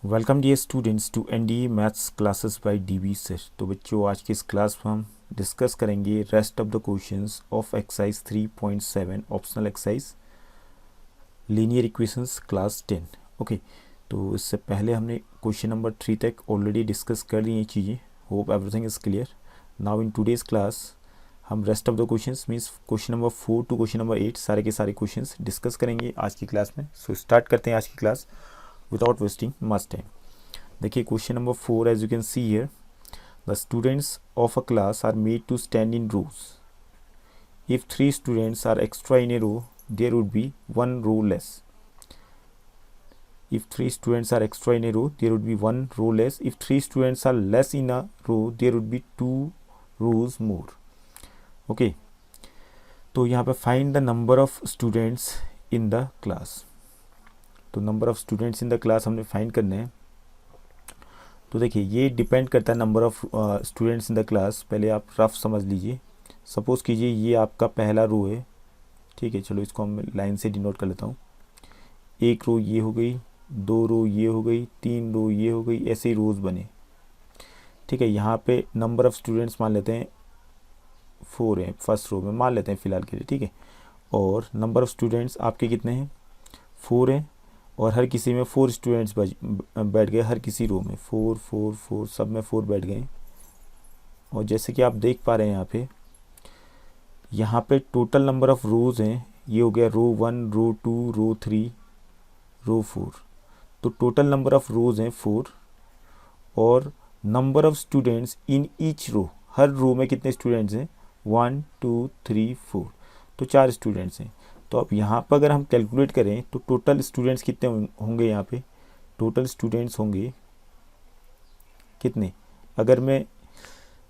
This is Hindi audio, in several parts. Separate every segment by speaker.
Speaker 1: Welcome dear students to NDA maths classes by DB sir. तो बच्चों, आज की इस क्लास में हम डिस्कस करेंगे rest of the questions of exercise 3.7 optional exercise linear equations class 10। Okay, तो इससे पहले हमने क्वेश्चन नंबर 3 तक ऑलरेडी डिस्कस कर ली ये चीज़ें। Hope everything is clear. Now in today's class हम rest of the questions means question number 4 to question number 8 सारे के सारे क्वेश्चंस डिस्कस करेंगे आज की क्लास में। सो स्टार्ट करते हैं आज की class without wasting much time. देखिए question number 4, as you can see here, the students of a class are made to stand in rows. इफ 3 students are extra in a row, there would be 1 row less. If 3 students are extra in a row, there would be 1 row less. If 3 students are less in a row, there would be 2 rows more. Okay, तो यहाँ पे find the number of students in the class. तो number of students in the class हमने फाइंड करने हैं। तो देखिए ये डिपेंड करता है number of students in the class. पहले आप रफ समझ लीजिए। सपोज़ कीजिए ये आपका पहला रो है, ठीक है। चलो इसको हम लाइन से डिनोट कर लेता हूँ। एक रो ये हो गई, 2 रो ये हो गई, 3 रो ये हो गई, ऐसे ही रोज़ बने, ठीक है। यहाँ पे नंबर ऑफ स्टूडेंट्स मान लेते हैं 4 हैं फर्स्ट रो में, मान लेते हैं फ़िलहाल के लिए, ठीक है। और नंबर ऑफ स्टूडेंट्स आपके कितने हैं? 4 हैं। और हर किसी में 4 स्टूडेंट्स बैठ गए, हर किसी रो में 4 4 4 सब में 4 बैठ गए। और जैसे कि आप देख पा रहे हैं यहाँ पे टोटल नंबर ऑफ रोज़ हैं, ये हो गया रो 1, रो 2, रो 3, रो 4। तो टोटल नंबर ऑफ रोज़ हैं 4 और number of students in each row, हर रो में कितने स्टूडेंट्स हैं? 1 2 3 4, तो 4 स्टूडेंट्स हैं। तो अब यहाँ पर अगर हम कैलकुलेट करें तो टोटल स्टूडेंट्स कितने होंगे? यहाँ पे टोटल स्टूडेंट्स होंगे कितने? अगर मैं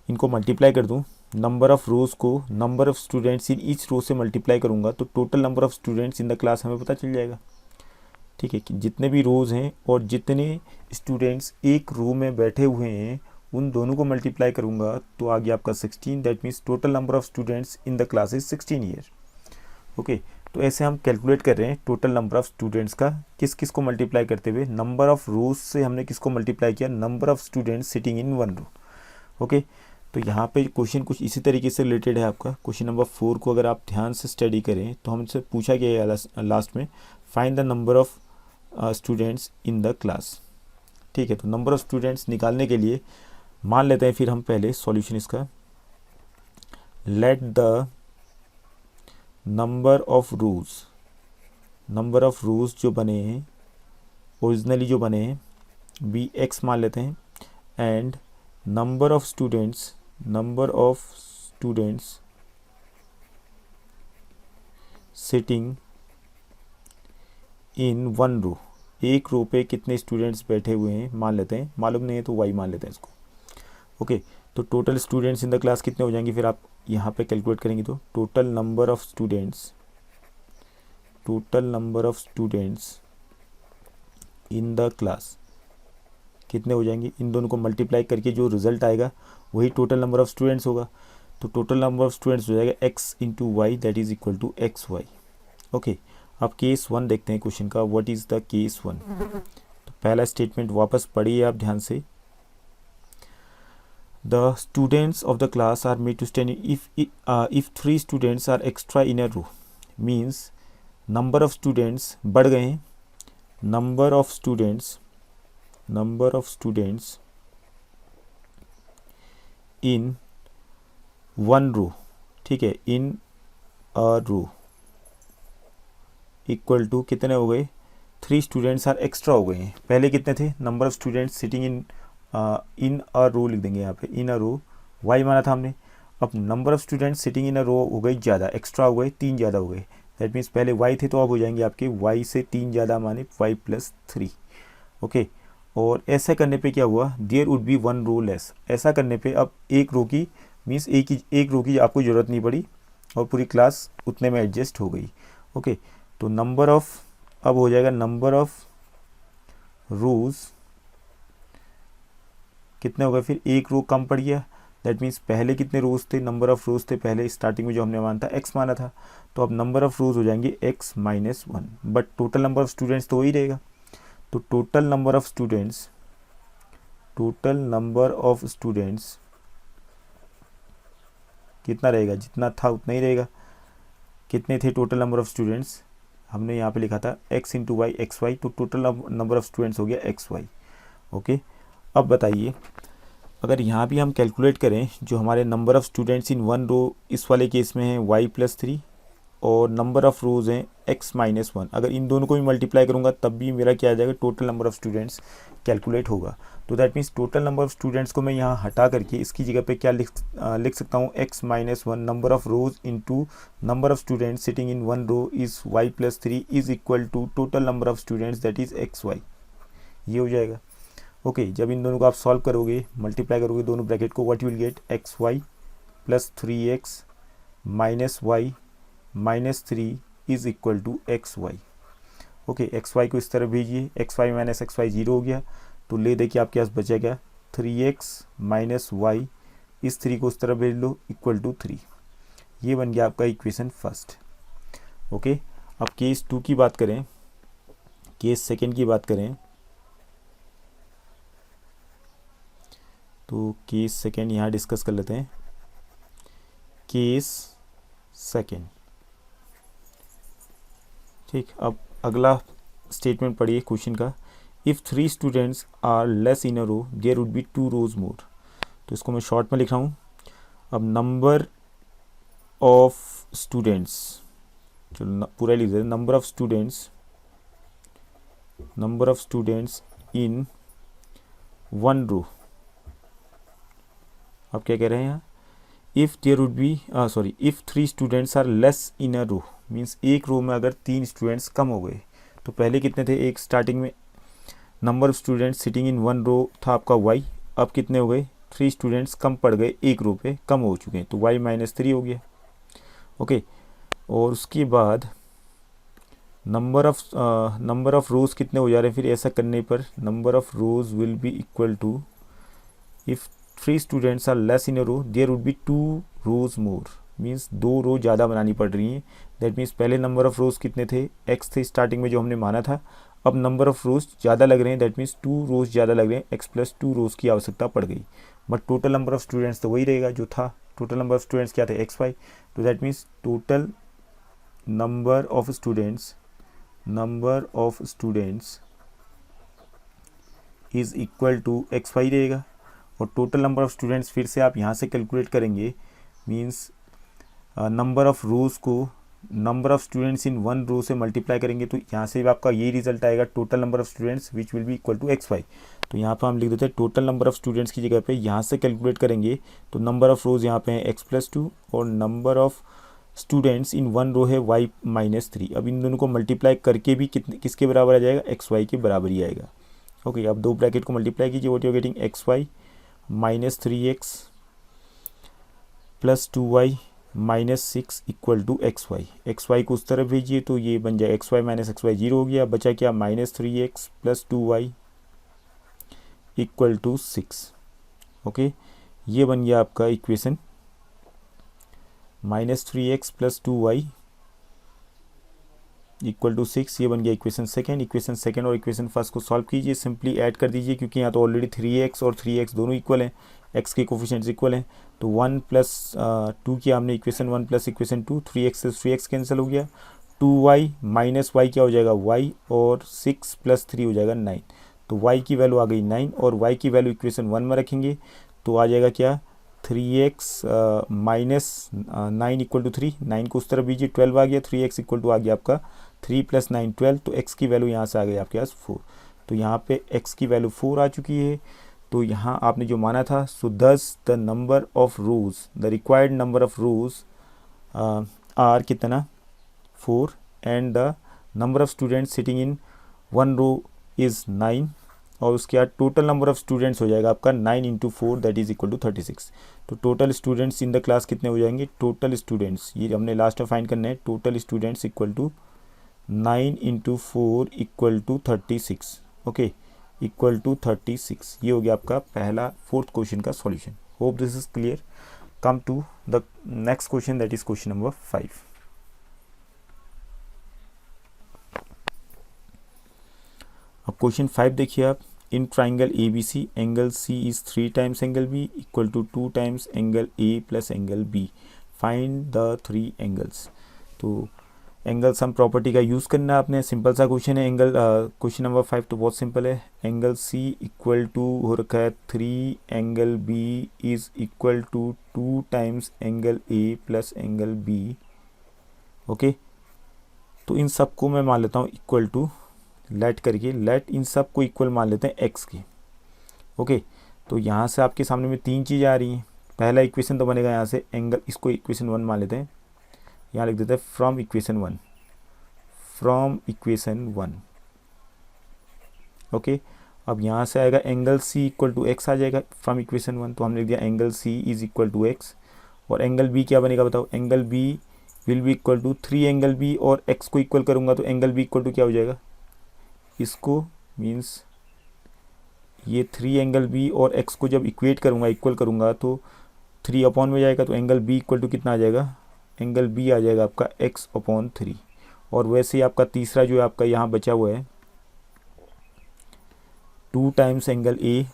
Speaker 1: इनको मल्टीप्लाई कर दूँ, नंबर ऑफ़ रोज़ को number of students in each row से मल्टीप्लाई करूँगा तो total number of students in the class हमें पता चल जाएगा, ठीक है। कि जितने भी रोज़ हैं और जितने स्टूडेंट्स एक रो में बैठे हुए हैं उन दोनों को मल्टीप्लाई करूँगा तो आ गया आपका 16। That means total number of students in the class is 16 year. Okay, तो ऐसे हम कैलकुलेट कर रहे हैं टोटल नंबर ऑफ़ स्टूडेंट्स का किस किस को मल्टीप्लाई करते हुए। नंबर ऑफ़ रोज से हमने किसको मल्टीप्लाई किया? Number of students sitting in 1 row. Okay, तो यहाँ पे क्वेश्चन कुछ इसी तरीके से रिलेटेड है आपका। क्वेश्चन नंबर 4 को अगर आप ध्यान से स्टडी करें तो हमसे पूछा गया है लास्ट में, find the number of students in the class, ठीक है। तो नंबर ऑफ़ स्टूडेंट्स निकालने के लिए मान लेते हैं फिर हम पहले सॉल्यूशन इसका, लेट द नंबर ऑफ रोज़ जो बने हैं ओरिजिनली जो बने हैं बी एक्स मान लेते हैं, and number of students sitting in 1 रो, एक रो पे कितने स्टूडेंट्स बैठे हुए हैं मान लेते हैं। मालूम नहीं है तो वाई मान लेते हैं इसको। ओके, तो total students in the class कितने हो जाएंगे? फिर आप यहाँ पे कैलकुलेट करेंगे तो total number of students in the class कितने हो जाएंगे? इन दोनों को मल्टीप्लाई करके जो रिजल्ट आएगा वही टोटल नंबर ऑफ स्टूडेंट्स होगा। तो टोटल नंबर ऑफ स्टूडेंट्स हो जाएगा x into y, that is equal to x y. Okay, अब केस 1 देखते हैं क्वेश्चन का। What is the case 1? तो पहला स्टेटमेंट वापस पढ़िए आप ध्यान से। The students of the class are made to stand if 3 students are extra in a row, means number of students बढ़ गए हैं। number of students in 1 row, ठीक है, in a row equal to कितने हो गए? 3 स्टूडेंट्स आर एक्स्ट्रा हो गए हैं। पहले कितने थे? Number of students sitting in a row लिख देंगे यहाँ पे, इन अ रो वाई माना था हमने। अब number of students sitting in a row हो गई ज़्यादा, एक्स्ट्रा हो गए, 3 ज़्यादा हो गए। दैट मीन्स पहले वाई थे तो अब हो जाएंगे आपके वाई से 3 ज़्यादा माने वाई प्लस 3। ओके, और ऐसा करने पे क्या हुआ? There would be 1 row less. ऐसा करने पे अब एक रो की मीन्स एक रो की आपको ज़रूरत नहीं पड़ी और पूरी क्लास उतने में एडजस्ट हो गई। ओके, तो नंबर ऑफ अब हो जाएगा नंबर ऑफ रोज कितने हो गए? फिर एक रो कम पड़ गया। दैट मीन्स पहले कितने रोज थे? नंबर ऑफ रोज थे पहले स्टार्टिंग में जो हमने माना था एक्स माना था, तो अब नंबर ऑफ रोज हो जाएंगे x minus 1, but total number of students तो वही रहेगा। तो टोटल नंबर ऑफ स्टूडेंट्स कितना रहेगा, जितना था उतना ही रहेगा। कितने थे टोटल नंबर ऑफ स्टूडेंट्स, हमने यहाँ पे लिखा था x into y x y, तो टोटल नंबर ऑफ स्टूडेंट्स हो गया एक्स वाई। ओके, अब बताइए अगर यहाँ भी हम कैलकुलेट करें जो हमारे number of students in one row इस वाले केस में है y+3 और नंबर ऑफ़ रोज़ हैं x-1, अगर इन दोनों को भी मल्टीप्लाई करूँगा तब भी मेरा क्या आ जाएगा, total number of students calculate होगा। तो that means total number of students को मैं यहाँ हटा करके इसकी जगह पे क्या लिख सकता हूँ, x-1 number of rows into number of students sitting in one row is y+3 is equal to total number of students that is xy। ये हो जाएगा। ओके, जब इन दोनों को आप सॉल्व करोगे, मल्टीप्लाई करोगे दोनों ब्रैकेट को, what you will get, xy plus 3x minus y minus 3 is equal to xy। Okay, xy को इस तरफ भेजिए, xy माइनस xy 0 हो गया, तो ले देखिए आपके पास बचेगा 3x माइनस वाई, इस 3 को उस तरफ भेज लो इक्वल टू 3। ये बन गया आपका इक्वेशन फर्स्ट। ओके, अब केस 2 की बात करें, केस सेकेंड की बात करें, तो केस सेकेंड यहाँ डिस्कस कर लेते हैं। केस सेकेंड, ठीक। अब अगला स्टेटमेंट पढ़िए क्वेश्चन का, if 3 students are less in a row there would be 2 rows more. तो इसको मैं शॉर्ट में लिख रहा हूँ। अब नंबर ऑफ स्टूडेंट्स, चलो पूरा लिख देते, number of students in one row. आप क्या कह रहे हैं यहाँ, if there would be if 3 students are less in a row, means एक रो में अगर 3 स्टूडेंट्स कम हो गए, तो पहले कितने थे, एक स्टार्टिंग में number of students sitting in one row था आपका y, अब कितने हो गए, 3 स्टूडेंट्स कम पड़ गए, एक रो पे कम हो चुके हैं, तो y-3 हो गया। ओके, और उसके बाद नंबर ऑफ रोज़ कितने हो जा रहे हैं, फिर ऐसा करने पर number of rows will be equal to, if 3 students are less in a row there would be 2 rows more, means 2 row ज़्यादा बनानी पड़ रही हैं। दैट मीन्स पहले नंबर ऑफ़ रोज़ कितने थे, x थे स्टार्टिंग में जो हमने माना था, अब नंबर ऑफ़ रोज़ ज़्यादा लग रहे हैं, दैट मीन्स 2 रोज़ ज़्यादा लग रहे हैं, x प्लस 2 रोज़ की आवश्यकता पड़ गई। But total number of students तो वही रहेगा जो था, टोटल नंबर ऑफ़ स्टूडेंट्स क्या थे, xy। तो that means total number of students is equal to xy रहेगा। और टोटल नंबर ऑफ़ स्टूडेंट्स फिर से आप यहाँ से कैलकुलेट करेंगे, मीन्स नंबर ऑफ़ रोज़ को number of students in one row से मल्टीप्लाई करेंगे, तो यहाँ से भी आपका ये रिजल्ट आएगा, total number of students which will be equal to xy। तो यहाँ पर हम लिख देते हैं टोटल नंबर ऑफ़ स्टूडेंट्स की जगह पे यहाँ से कैलकुलेट करेंगे, तो नंबर ऑफ़ रोज़ यहाँ पे हैं x+2 और number of students in one row है y-3। अब इन दोनों को मल्टीप्लाई करके भी किसके बराबर आ जाएगा, xy के बराबर ही आएगा। ओके, अब दो ब्रैकेट को मल्टीप्लाई कीजिए, what you are getting, xy minus 3x plus 2y minus 6 equal to xy को उस तरफ भेजिए, तो ये बन जाए xy माइनस xy 0 हो गया, बचा क्या, minus 3x plus 2y equal to 6। Okay, ये बन गया आपका equation, minus 3x plus 2y equal to 6, ये बन गया इक्वेशन सेकेंड और इक्वेशन फर्स्ट को सॉल्व कीजिए, सिंपली ऐड कर दीजिए, क्योंकि यहाँ तो ऑलरेडी 3x और 3x दोनों इक्वल हैं, x के कोफिशिएंट्स इक्वल हैं, तो 1 प्लस 2 किया हमने इक्वेशन 1 प्लस इक्वेशन 2, 3x से 3x कैंसिल हो गया, 2y माइनस y क्या हो जाएगा y, और 6 प्लस 3 हो जाएगा 9, तो y की वैल्यू आ गई 9, और y की वैल्यू इक्वेशन 1 में रखेंगे तो आ जाएगा क्या, 3x माइनस 9 इक्वल टू 3, 9 को उस तरफ भेजिए, 12 आ गया, 3x इक्वल टू आ गया आपका 3 प्लस 9 12, तो x की वैल्यू यहाँ से आ गई आपके पास 4, तो यहाँ पे x की वैल्यू 4 आ चुकी है। तो यहाँ आपने जो माना था, so thus the number of rows, the required number of rows are कितना, 4, and the number of students sitting in one row is 9, और उसके बाद टोटल नंबर ऑफ स्टूडेंट्स हो जाएगा आपका 9 into 4 that is equal to 36। तो total students in the class कितने हो जाएंगे, टोटल स्टूडेंट्स, ये हमने लास्ट में फाइंड करना है, total students equal to 9 into 4 equal to 36। Okay, equal to 36, ये हो गया आपका पहला फोर्थ क्वेश्चन का solution. Hope this is clear. Come to the next question, that is question number 5। अब क्वेश्चन 5 देखिए आप, in triangle A B C angle C is 3 times angle B equal to 2 times angle A plus angle B, find the 3 angles. तो एंगल सम प्रॉपर्टी का यूज़ करना है आपने, सिंपल सा क्वेश्चन है। एंगल क्वेश्चन नंबर 5 तो बहुत सिंपल है। एंगल सी इक्वल टू हो रखा है 3 angle B is equal to 2 times angle A plus angle B. Okay, तो इन सब को मैं मान लेता हूँ इक्वल टू, लेट करके लेट इन सब को इक्वल मान लेते हैं एक्स के। ओके, तो यहाँ से आपके सामने में 3 चीज़ें आ रही हैं। पहला इक्वेशन तो बनेगा यहाँ से एंगल, इसको इक्वेशन 1 मान लेते हैं, यहाँ लिख देते हैं from equation 1, from equation 1। Okay, अब यहाँ से आएगा angle C equal to x आ जाएगा फ्रॉम इक्वेशन 1, तो हमने लिख दिया angle C is equal to x. और एंगल बी क्या बनेगा बताओ, angle B will be equal to 3 angle B, और एक्स को इक्वल करूँगा तो एंगल बी इक्वल टू क्या हो जाएगा, इसको मीन्स ये 3 एंगल बी और एक्स को जब इक्वेट करूँगा, इक्वल करूँगा तो 3 अपॉन में जाएगा, तो एंगल बी इक्वल टू कितना आ जाएगा, एंगल बी आ जाएगा आपका एक्स अपॉन 3। और वैसे ही आपका तीसरा जो है आपका यहाँ बचा हुआ है 2 times angle A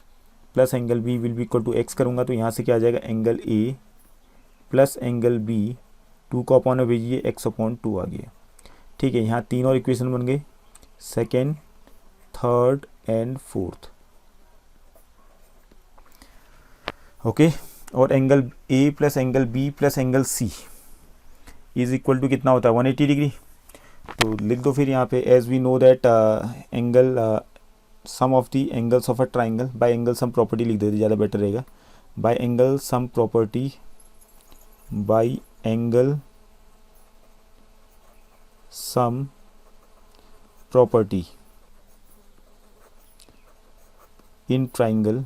Speaker 1: plus angle B will be equal to x करूँगा, तो यहाँ से क्या आ जाएगा angle A plus angle B, 2 को अपॉन में भेजिए एक्स अपॉन 2 आ गया। ठीक है, यहाँ 3 और इक्वेशन बन गए, second, third and fourth. Okay, और angle A plus angle B plus angle C is equal to कितना होता है 180 डिग्री। तो लिख दो फिर यहाँ पे, as we know that angle sum of the angles of a triangle by angle sum property लिख देते, ज़्यादा बेटर रहेगा। By angle sum property, by angle sum property in triangle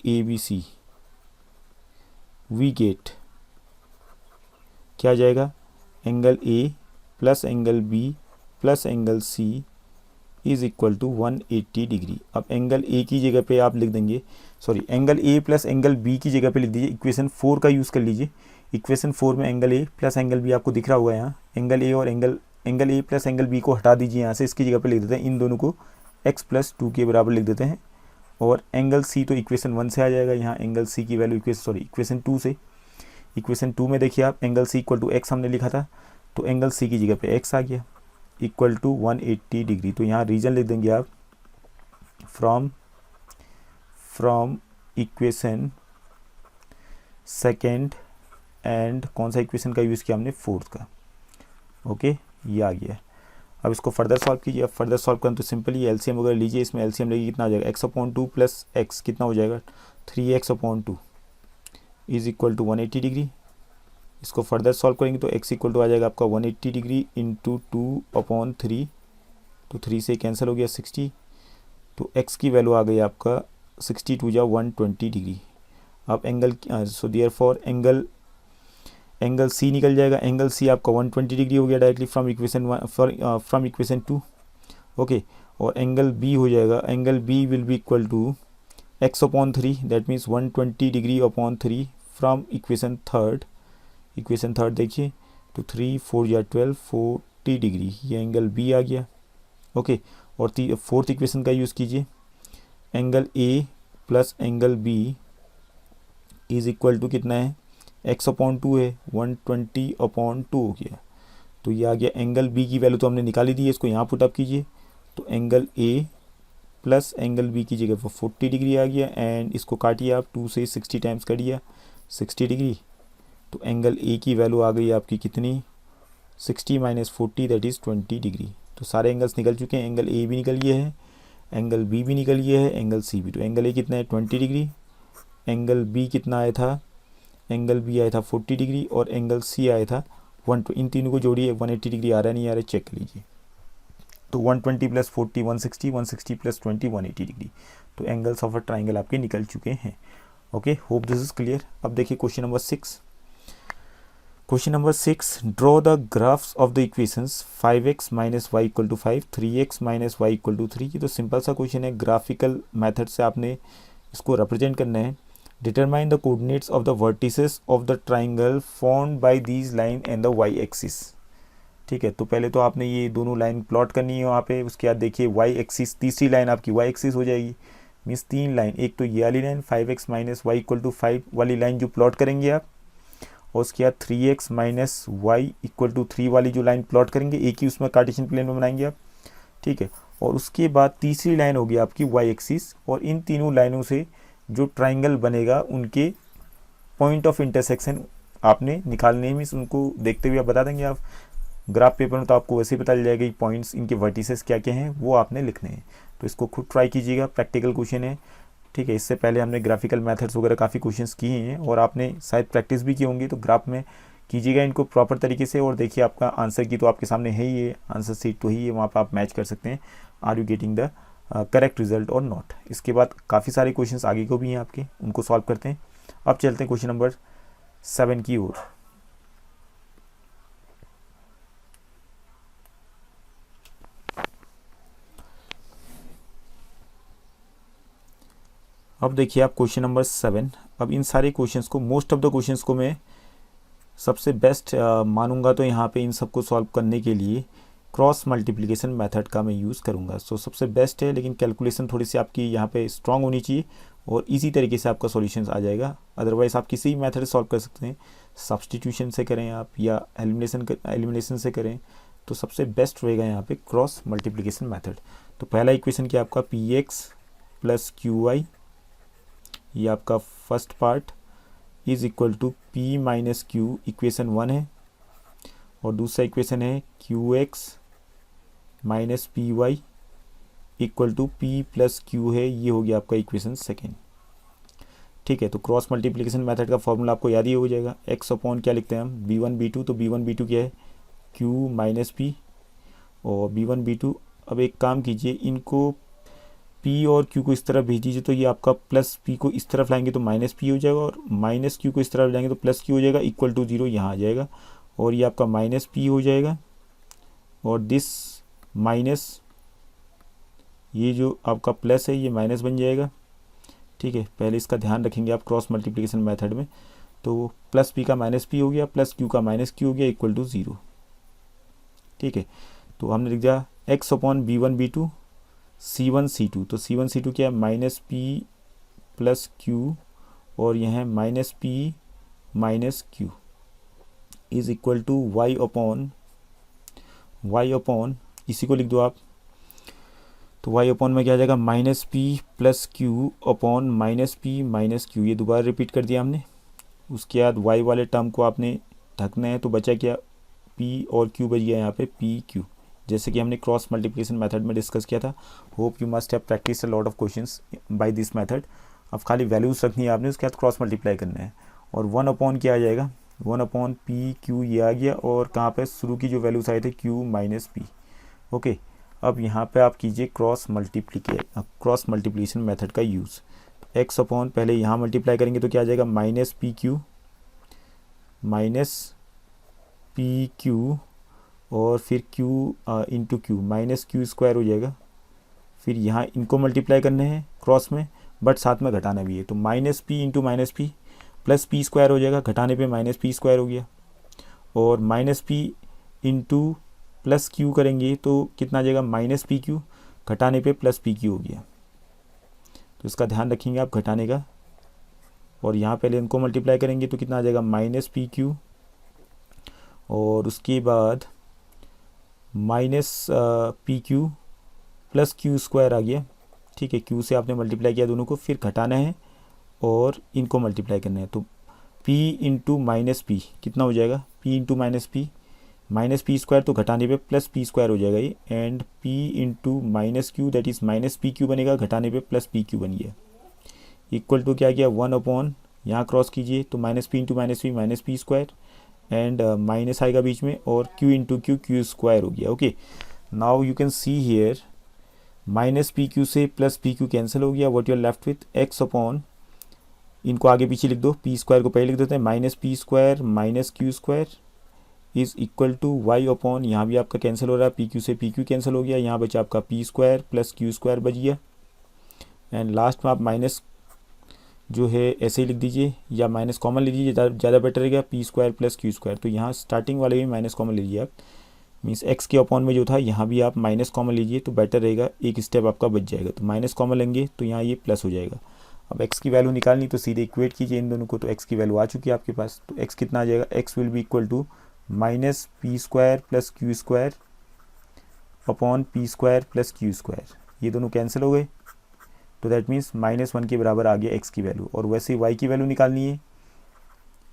Speaker 1: ABC we get क्या आ जाएगा, angle A plus angle B plus angle C is equal to 180 degree. अब एंगल ए की जगह पे आप लिख देंगे, sorry angle A plus angle B की जगह पे लिख दीजिए, इक्वेशन 4 का यूज़ कर लीजिए। इक्वेशन 4 में angle A plus angle B आपको दिख रहा होगा यहाँ, एंगल ए और angle A plus angle B को हटा दीजिए यहाँ से, इसकी जगह पे लिख देते हैं इन दोनों को x प्लस 2 के बराबर लिख देते हैं। और एंगल सी तो इक्वेशन 1 से आ जाएगा, यहाँ एंगल सी की वैल्यू इक्वेशन 2 से, इक्वेशन 2 में देखिए आप angle C equal to x हमने लिखा था, तो एंगल सी की जगह पे x आ गया इक्वल टू 180 डिग्री। तो यहाँ रीजन लिख देंगे आप फ्रॉम इक्वेशन सेकेंड एंड कौन सा इक्वेशन का यूज़ किया हमने, फोर्थ का। ओके, ये आ गया। अब इसको फर्दर सॉल्व कीजिए। अब फर्दर सॉल्व करें तो सिंपली एलसीएम वगैरह लीजिए, इसमें एलसीएम लेगी कितना हो जाएगा, एक्स अपॉन 2 प्लस एक्स कितना हो जाएगा 3x upon 2 is equal to 180 degree. इसको फर्दर सॉल्व करेंगे तो x इक्वल टू आ जाएगा आपका 180 डिग्री इंटू 2 अपॉन 3, तो 3 से कैंसिल हो गया 60, तो x की वैल्यू आ गई आपका 62 या 120 डिग्री। अब angle so therefore angle C निकल जाएगा, एंगल सी आपका 120 डिग्री हो गया डायरेक्टली फ्रॉम इक्वेशन 2। ओके, और एंगल बी हो जाएगा, angle B will be equal to x upon 3 that means 120 degree upon 3 from equation third देखिए, तो 3 4 या 12 40 डिग्री, ये एंगल बी आ गया। ओके, और फोर्थ इक्वेशन का यूज़ कीजिए, angle A plus angle B is equal to कितना है, x अपॉन 2 है, 120 अपॉन 2 हो गया, तो ये आ गया। एंगल बी की वैल्यू तो हमने निकाली दी है, इसको यहाँ पुटअप कीजिए, तो angle A plus angle B की जगह पर 40 डिग्री आ गया, एंड इसको काटिए आप 2 से 60 टाइम्स करिए 60 डिग्री, तो एंगल ए की वैल्यू आ गई आपकी कितनी 60 माइनस 40 दैट इज़ 20 डिग्री। तो सारे एंगल्स निकल चुके हैं, एंगल ए भी निकल गया है, एंगल बी भी निकल गया है, एंगल सी भी। तो एंगल ए कितना है 20 डिग्री, एंगल बी कितना आया था, एंगल बी आया था 40 डिग्री, और एंगल सी आया था 120। इन तीनों को जोड़िए 180 डिग्री आ रहा है नहीं आ रहा है चेक कर लीजिए, तो 120 प्लस 40 160, 160 प्लस 20 180 डिग्री। तो एंगल्स ऑफ अ ट्राइंगल आपके निकल चुके हैं। Okay, hope this is clear. अब देखिए question number 6। Question number 6, draw the graphs of the equations 5x minus y equal to 5, 3x minus y equal to 3। ये तो सिंपल सा क्वेश्चन है, ग्राफिकल मेथड से आपने इसको रिप्रेजेंट करना है। Determine the coordinates of the vertices of the triangle formed by these line and the y axis. ठीक है। तो पहले तो आपने ये दोनों लाइन प्लॉट करनी है वहाँ पे, उसके बाद देखिए वाई एक्सिस, तीसरी लाइन आपकी वाई एक्सिस हो जाएगी। मीन्स 3 लाइन, एक तो ये वाली line 5x minus y equal to 5 वाली लाइन जो प्लॉट करेंगे आप, और उसके बाद 3x minus y equal to 3 वाली जो लाइन प्लॉट करेंगे, एक ही उसमें कार्टेशियन प्लेन में बनाएंगे आप, ठीक है। और उसके बाद तीसरी लाइन होगी आपकी वाई एक्सिस, और इन तीनों लाइनों से जो ट्राइंगल बनेगा उनके पॉइंट ऑफ इंटरसेक्शन आपने निकालने में, उनको देखते हुए आप बता देंगे आप ग्राफ पेपर में, तो आपको वैसे ही पता चल जाएगा कि पॉइंट्स इनके वर्टिसेस क्या क्या हैं, वो आपने लिखने हैं। तो इसको खुद ट्राई कीजिएगा, प्रैक्टिकल क्वेश्चन है, ठीक है। इससे पहले हमने ग्राफिकल मेथड्स वगैरह काफ़ी क्वेश्चंस किए हैं और आपने शायद प्रैक्टिस भी की होंगी, तो ग्राफ में कीजिएगा इनको प्रॉपर तरीके से। और देखिए आपका आंसर की तो आपके सामने है ही, ये आंसर सीट तो ही है, वहाँ पर आप मैच कर सकते हैं, are you getting the correct result और नॉट। इसके बाद काफ़ी सारे क्वेश्चंस आगे को भी हैं आपके, उनको सॉल्व करते हैं। अब चलते हैं क्वेश्चन नंबर 7 की ओर। अब देखिए आप क्वेश्चन नंबर 7। अब इन सारे क्वेश्चंस को, मोस्ट ऑफ द क्वेश्चंस को मैं सबसे बेस्ट मानूंगा, तो यहाँ पे इन सबको सॉल्व करने के लिए क्रॉस मल्टीप्लिकेशन मेथड का मैं यूज़ करूँगा। सो सबसे बेस्ट है, लेकिन कैलकुलेशन थोड़ी सी आपकी यहाँ पे स्ट्रांग होनी चाहिए और इजी तरीके से आपका सॉल्यूशन आ जाएगा। अदरवाइज़ आप किसी भी मेथड से सॉल्व कर सकते हैं, सब्सटीट्यूशन से करें आप या एलिमिनेशन से करें, तो सबसे बेस्ट रहेगा यहाँ पे क्रॉस मल्टीप्लिकेशन मेथड। तो पहला इक्वेशन क्या आपका px प्लस qy, ये आपका first part is equal to p minus q, equation 1 है। और दूसरा इक्वेशन है qx minus p y equal to p plus q है, ये हो गया आपका इक्वेशन 2। ठीक है। तो क्रॉस मल्टीप्लिकेशन मेथड का फॉर्मूला आपको याद ही हो जाएगा, x अपॉन क्या लिखते हैं हम, b1 b2, तो b1 b2 क्या है q माइनस p, और b1 b2। अब एक काम कीजिए, इनको p और q को इस तरफ भेज दीजिए, तो ये आपका प्लस p को इस तरफ लाएंगे तो माइनस p हो जाएगा, और माइनस q को इस तरफ लाएंगे तो प्लस q हो जाएगा, इक्वल टू 0 यहाँ आ जाएगा, और ये आपका माइनस p हो जाएगा, और दिस माइनस, ये जो आपका प्लस है ये माइनस बन जाएगा। ठीक है, पहले इसका ध्यान रखेंगे आप क्रॉस मल्टीप्लिकेशन मेथड में। तो प्लस p का माइनस p हो गया, प्लस q का माइनस q हो गया, इक्वल टू 0। ठीक है, तो हमने लिख दिया x upon b1 b2 c1 c2, तो c1 c2 क्या है माइनस p प्लस q, और यह है minus p minus q is equal to y upon इसी को लिख दो आप, तो y अपॉन में क्या आ जाएगा minus p plus q upon minus p minus q, ये दोबारा रिपीट कर दिया हमने। उसके बाद y वाले टर्म को आपने ढकना है, तो बचा क्या p और q बच गया यहाँ पे p q, जैसे कि हमने क्रॉस मल्टीप्लिकेशन मेथड में डिस्कस किया था। Hope you must have practice a lot of questions by this method. अब खाली वैल्यूज रखनी है आपने, उसके बाद क्रॉस मल्टीप्लाई करना है। और 1 अपॉन क्या आ जाएगा, 1 अपॉन पी क्यू ये आ गया, और कहाँ पे शुरू की जो वैल्यूज आए थे q माइनस पी। ओके, अब यहाँ पे आप कीजिए क्रॉस मल्टीप्लिकेशन मेथड का यूज़। x अपॉन पहले यहाँ मल्टीप्लाई करेंगे तो क्या आ जाएगा माइनस पी क्यू, और फिर q into Q minus q square हो जाएगा। फिर यहाँ इनको मल्टीप्लाई करने हैं क्रॉस में, बट साथ में घटाना भी है, तो minus p into minus P plus P square हो जाएगा, घटाने पे माइनस पी स्क्वायर हो गया। और minus p into plus Q करेंगे तो कितना आ जाएगा माइनस पी क्यू, घटाने पे प्लस पी क्यू हो गया। तो इसका ध्यान रखेंगे आप घटाने का। और यहाँ पहले इनको मल्टीप्लाई करेंगे तो कितना आ जाएगा माइनस पी क्यू, और उसके बाद minus p q plus q square आ गया। ठीक है, क्यू से आपने मल्टीप्लाई किया दोनों को, फिर घटाना है और इनको मल्टीप्लाई करना है, तो p इंटू माइनस पी कितना हो जाएगा, p into minus p square, तो घटाने पे प्लस पी स्क्वायर हो जाएगा ये, and p into minus Q that is minus p Q बनेगा, घटाने पे प्लस पी क्यू बन गया, इक्वल टू क्या गया 1 अपॉन, यहाँ क्रॉस कीजिए तो minus P into minus p square, and minus आएगा बीच में, और q इंटू क्यू स्क्वायर हो गया। Okay, now you can see here minus p q से प्लस पी क्यू कैंसिल हो गया, what you are left with x upon, इनको आगे पीछे लिख दो, पी स्क्वायर को पहले लिख देते हैं, minus p square minus q square is equal to y upon, यहाँ भी आपका कैंसिल हो रहा है, पी क्यू से पी क्यू कैंसिल हो गया, यहाँ बचा आपका p square plus q square बच गया, एंड लास्ट में आप माइनस जो है ऐसे ही लिख दीजिए, या माइनस कॉमन लीजिए, ज़्यादा बेटर रहेगा, P square plus q square. तो यहाँ स्टार्टिंग वाले भी माइनस कॉमन लीजिए आप, मीन्स एक्स के अपॉन में जो था यहाँ भी आप माइनस कॉमन लीजिए तो बेटर रहेगा, एक स्टेप आपका बच जाएगा। तो माइनस कॉमन लेंगे तो यहाँ ये प्लस हो जाएगा। अब एक्स की वैल्यू निकालनी तो सीधे इक्वेट कीजिए इन दोनों को, तो एक्स की वैल्यू आ चुकी है आपके पास। तो एक्स कितना आ जाएगा, x will be equal to minus p square plus q square upon p square plus q square. ये दोनों कैंसिल हो गए, तो दैट मीन्स -1 के बराबर आ गया एक्स की वैल्यू। और वैसे ही वाई की वैल्यू निकालनी है,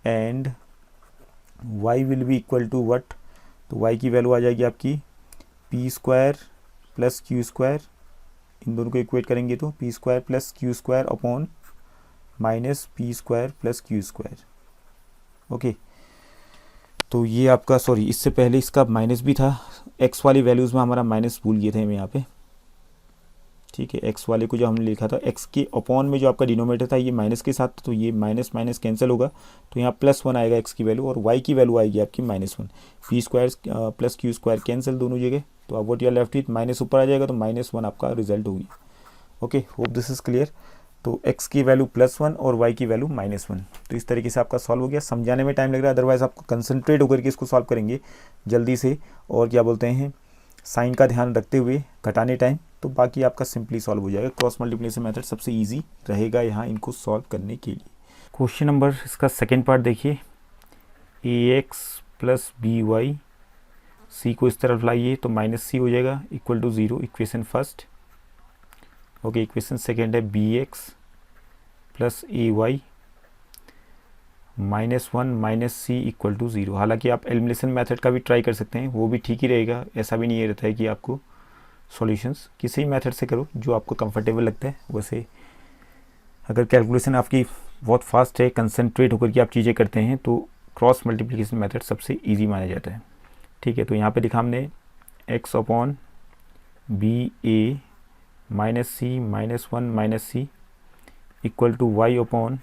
Speaker 1: and y will be equal to what, तो वाई की वैल्यू आ जाएगी आपकी p square plus q square, इन दोनों को इक्वेट करेंगे तो p square plus q square upon minus p square plus q square. Okay, तो ये आपका, सॉरी इससे पहले इसका माइनस भी था, एक्स वाली वैल्यूज़ में हमारा माइनस भूल गए थे हम यहाँ पे, ठीक है। एक्स वाले को जो हमने लिखा था, एक्स के अपॉन में जो आपका डिनोमिनेटर था ये माइनस के साथ, तो ये माइनस माइनस कैंसिल होगा, तो यहाँ +1 आएगा एक्स की वैल्यू, और वाई की वैल्यू आएगी आपकी -1। P square plus q square cancel दोनों जगह, तो अब what you are left with, minus ऊपर आ जाएगा तो -1 आपका रिजल्ट होगी। Okay, hope this is clear. तो एक्स की वैल्यू +1 और वाई की वैल्यू -1। तो इस तरीके से आपका सॉल्व हो गया। समझाने में टाइम लग रहा है, अदरवाइज आपको कंसंट्रेट होकर के इसको सॉल्व करेंगे जल्दी से, और क्या बोलते हैं साइन का ध्यान रखते हुए घटाने टाइम, तो बाकी आपका सिंपली सॉल्व हो जाएगा। क्रॉस मल्टीप्लिकेशन मेथड सबसे ईजी रहेगा यहाँ इनको सॉल्व करने के लिए। क्वेश्चन नंबर इसका सेकेंड पार्ट देखिए, ax प्लस बी वाई, सी को इस तरफ लाइए तो -c हो जाएगा equal to 0, equation first. Okay, equation second है bx plus A Y -1 - c equal to 0। हालांकि आप एलिमिनेशन मेथड का भी ट्राई कर सकते हैं, वो भी ठीक ही रहेगा, ऐसा भी नहीं रहता है कि आपको सॉल्यूशंस किसी मेथड से करो जो आपको कंफर्टेबल लगता है। वैसे अगर कैलकुलेशन आपकी बहुत फास्ट है, कंसंट्रेट होकर के आप चीज़ें करते हैं, तो क्रॉस मल्टीप्लिकेशन मेथड सबसे ईजी माना जाता है, ठीक है। तो यहाँ पे लिखा हमने x upon b a -c -1 - c equal to y upon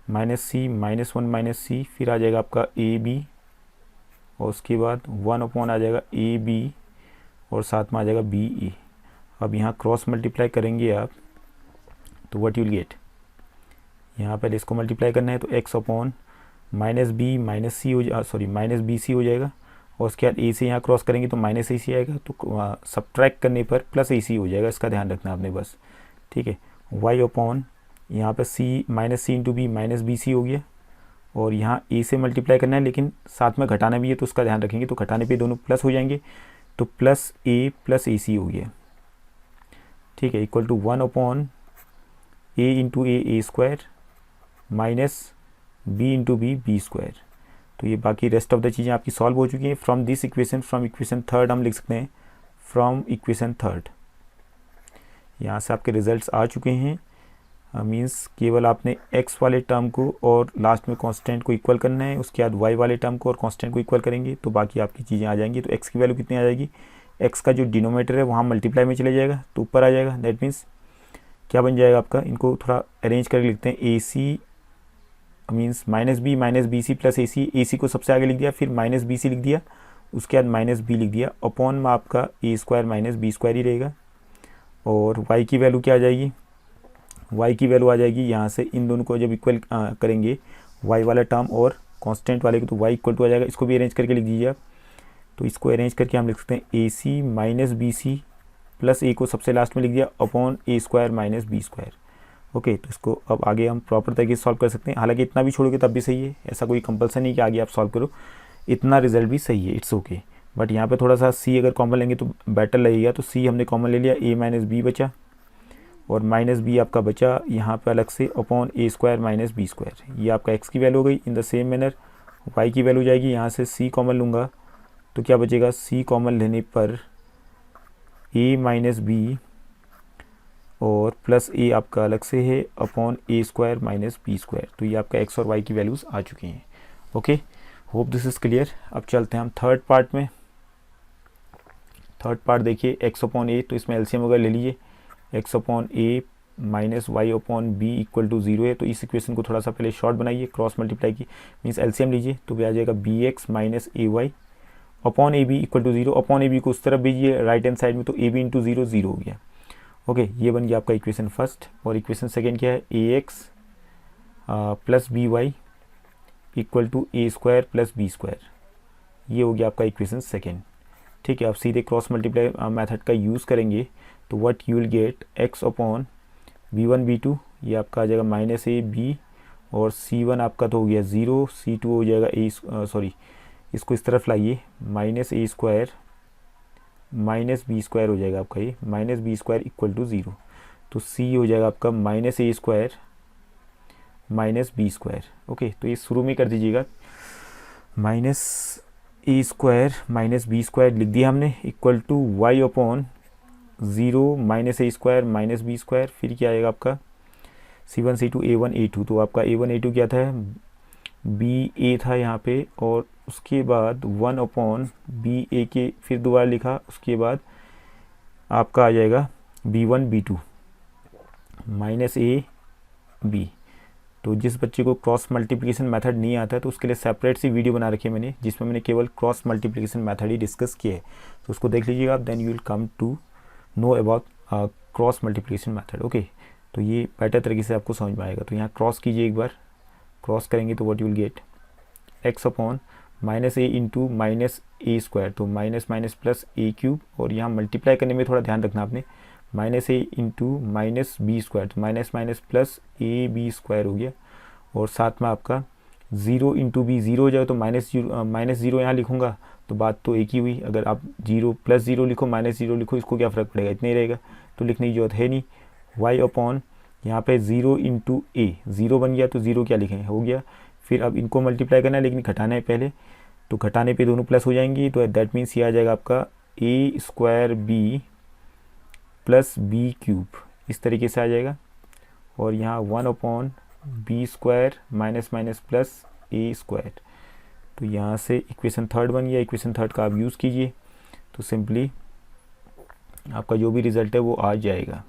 Speaker 1: -c -1 - c, फिर आ जाएगा आपका ए बी, और उसके बाद 1 अपॉन आ जाएगा ए बी, और साथ में आ जाएगा बी ए। अब यहाँ क्रॉस मल्टीप्लाई करेंगे आप तो व्हाट यू विल गेट, यहाँ पहले इसको मल्टीप्लाई करना है तो x अपॉन -b -c हो सॉरी -bc हो जाएगा, और उसके बाद a से यहाँ क्रॉस करेंगे तो -ac आएगा, तो सब्ट्रैक्ट करने पर +ac हो जाएगा, इसका ध्यान रखना आपने बस, ठीक है। y अपॉन यहाँ पे c -c × b -bc हो गया, और यहाँ a से मल्टीप्लाई करना है, लेकिन साथ में घटाना भी है तो उसका ध्यान रखेंगे, तो घटाने पे दोनों प्लस हो जाएंगे, तो +a + ac हो गया, ठीक है, equal to 1 upon a × a square minus b × b b square. तो ये बाकी रेस्ट ऑफ द चीज़ें आपकी सॉल्व हो चुकी हैं। From this equation, from equation third हम लिख सकते हैं, फ्रॉम इक्वेशन थर्ड, यहाँ से आपके रिजल्ट्स आ चुके हैं। मींस केवल आपने x वाले टर्म को और लास्ट में कांस्टेंट को इक्वल करना है, उसके बाद y वाले टर्म को और कांस्टेंट को इक्वल करेंगे तो बाकी आपकी चीज़ें आ जाएंगी। तो x की वैल्यू कितनी आ जाएगी, x का जो डिनोमिनेटर है वहाँ मल्टीप्लाई में चले जाएगा तो ऊपर आ जाएगा, दैट मीन्स क्या बन जाएगा आपका, इनको थोड़ा अरेंज करके लिखते हैं, a c means -b -bc plus a c को सबसे आगे लिख दिया, फिर -bc लिख दिया, उसके बाद -b लिख दिया, अपॉन में आपका a स्क्वायर -b स्क्वायर ही रहेगा। और y की वैल्यू क्या आ जाएगी, y की वैल्यू आ जाएगी यहाँ से, इन दोनों को जब इक्वल करेंगे y वाला टर्म और कांस्टेंट वाले को, तो y इक्वल टू आ जाएगा, इसको भी अरेंज करके लिख दीजिए आप। तो इसको अरेंज करके हम लिख सकते हैं AC -BC प्लस a को सबसे लास्ट में लिख दिया upon a square -b square. Okay, तो इसको अब आगे हम प्रॉपर तरीके से सॉल्व कर सकते हैं। हालांकि इतना भी छोड़ोगे तब भी सही है, ऐसा कोई कंपल्सन नहीं कि आगे आप सॉल्व करो, इतना रिजल्ट भी सही है, इट्स ओके। बट यहाँ पे थोड़ा सा c अगर कॉमन लेंगे तो बेटर लगेगा, तो c हमने कॉमन ले लिया, a -b बचा, और -b आपका बचा यहाँ पे अलग से upon a square -b square. ये आपका x की वैल्यू हो गई। In the same manner y की वैल्यू जाएगी, यहाँ से c कॉमन लूँगा तो क्या बचेगा, c कॉमन लेने पर a -b और प्लस a आपका अलग से है upon a square -b square. तो ये आपका x और y की वैल्यूज़ आ चुकी हैं। Okay, hope this is clear. अब चलते हैं हम थर्ड पार्ट में। थर्ड पार्ट देखिए, x अपॉन a, तो इसमें एलसीएम वगैरह ले लीजिए, x upon a minus y upon b equal to 0 है। तो इस इक्वेशन को थोड़ा सा पहले शॉर्ट बनाइए, क्रॉस मल्टीप्लाई की मीन्स एलसीएम लीजिए, तो भी आ जाएगा bx minus ay upon a b equal to 0। Upon a b को उस तरफ भेजिए राइट हैंड साइड में, तो ए बी इंटू 0 0 हो गया। ओके, ये बन गया आपका इक्वेशन फर्स्ट। और इक्वेशन सेकेंड क्या है, a x plus b y equal to a square plus b square. ये हो गया आपका इक्वेशन सेकेंड। ठीक है, आप सीधे क्रॉस मल्टीप्लाई मेथड का यूज़ करेंगे तो what you will get x upon b1 b2, ये आपका आ जाएगा माइनस ए बी, और c1 आपका तो हो गया 0, c2 हो जाएगा इसको इस तरफ लाइए, minus a square minus b square हो जाएगा आपका, ये minus b square equal to 0, तो c हो जाएगा आपका minus a square minus b square. Okay, तो ये शुरू में कर दीजिएगा, minus a square minus b square लिख दिया हमने, equal to y upon 0 minus a square minus b square, फिर क्या आएगा आपका c1 c2 a1 a2, तो आपका a1 a2 क्या था, बी ए था यहाँ पे, और उसके बाद 1 अपॉन बी ए के फिर दोबारा लिखा, उसके बाद आपका आ जाएगा b1 b2 minus A B. तो जिस बच्चे को क्रॉस मल्टीप्लिकेशन मेथड नहीं आता है तो उसके लिए सेपरेट सी वीडियो बना रखी है मैंने, जिसमें मैंने केवल क्रॉस मल्टीप्लिकेशन मेथड ही डिस्कस किया है, तो उसको देख लीजिएगा आप, then you will come to know about cross multiplication method. Okay, तो ये बेटर तरीके से आपको समझ में आएगा। तो यहाँ क्रॉस कीजिए, एक बार क्रॉस करेंगे तो what you will get x upon minus a into minus a square, तो minus minus plus a cube, और यहाँ मल्टीप्लाई करने में थोड़ा ध्यान रखना आपने, minus a into minus b square, तो minus minus plus a b square हो गया, और साथ में आपका 0 इंटू बी 0 हो जाए तो माइनस जीरो यहाँ लिखूँगा तो बात तो एक ही हुई। अगर आप 0 प्लस 0 लिखो माइनस 0 लिखो, इसको क्या फ़र्क पड़ेगा, इतना ही रहेगा, तो लिखने की जरूरत है नहीं। y अपॉन यहाँ पे 0 इंटू ए, 0 बन गया तो 0 क्या लिखें, हो गया। फिर अब इनको मल्टीप्लाई करना है लेकिन घटाना है पहले, तो घटाने पे दोनों प्लस हो जाएंगी, तो दैट मीन्स ये आ जाएगा आपका a square b plus b cube, इस तरीके से आ जाएगा। और यहाँ 1 upon b square minus minus plus a square, तो यहाँ से इक्वेशन थर्ड बन गया। इक्वेशन थर्ड का आप यूज़ कीजिए तो सिंपली आपका जो भी रिज़ल्ट है वो आ जाएगा।